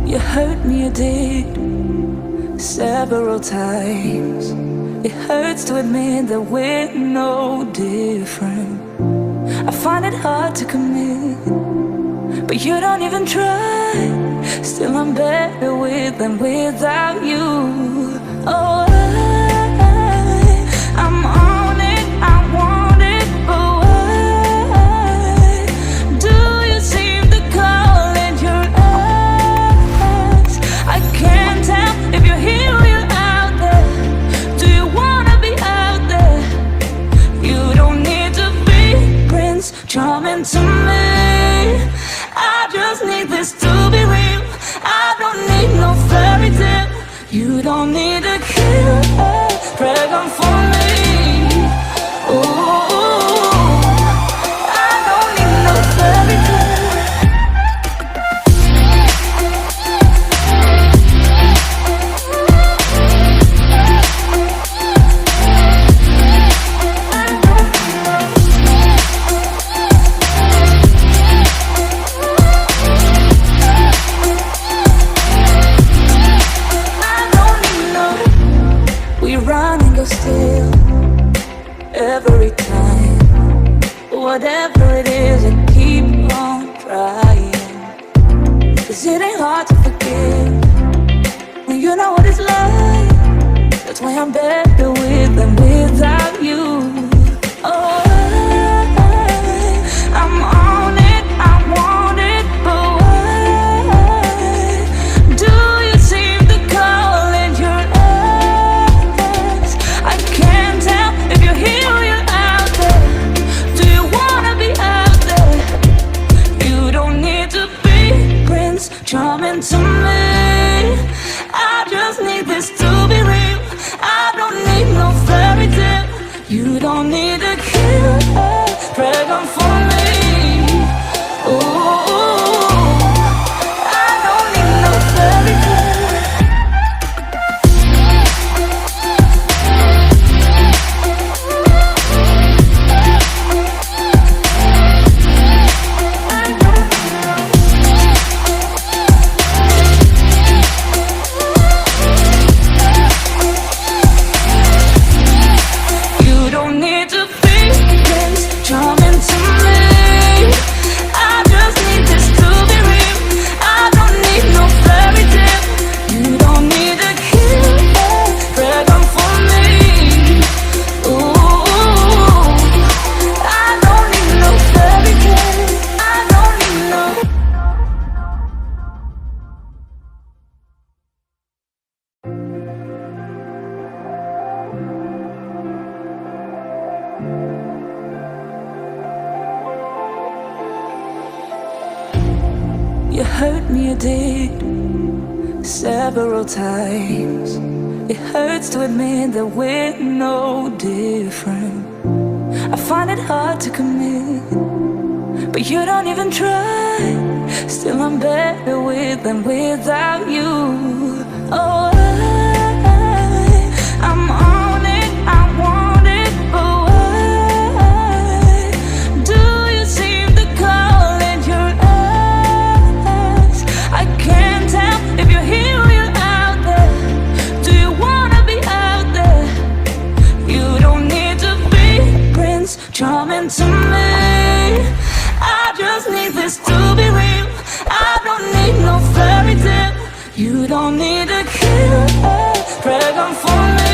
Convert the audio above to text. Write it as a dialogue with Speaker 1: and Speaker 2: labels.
Speaker 1: You hurt me, you did, several times. It hurts to admit that we're no different. I find it hard to commit, but you don't even try. Still I'm better with than without you. Oh, I'm on it, I want it, but why do you seem to call it your eyes? I can't tell if you're here or you're out there. Do you wanna be out there? You don't need to be Prince Charming to me. I just need this to be real. I don't need no fairy tale. You don't need a killer pregnant for me. Ooh, I don't need no fairy tale. Run and go still every time. Whatever it is, I keep on trying. 'Cause it ain't hard to forgive when you know what it's like. That's why I'm better with than without you. Oh, I'm on it, I want it, but why do you seem to call it your eyes? I can't tell if you're here or you're out there. Do you wanna be out there? You don't need to be Prince Charming to me. I just need this to be real. I don't need no fairy tale. You don't need a killer pregnant for me. Ooh, I don't need no fairy tale. You don't need to be Prince Charming to me. I just need this to be real. I don't need no fairy tale. You don't need a killer pregnant for me. Ooh, I don't need no fairy tale. I don't need no. You hurt me, you did, several times. It hurts to admit that we're no different. I find it hard to commit, but you don't even try. Still I'm better with than without you. Oh, I'm on it, I want it, but why do you seem to call it your eyes? I can't tell if you're here or you're out there. Do you wanna be out there? You don't need to be Prince Charming to me. I just need this to be real. I don't need no fairy tale. You don't need a killer pregnant for me.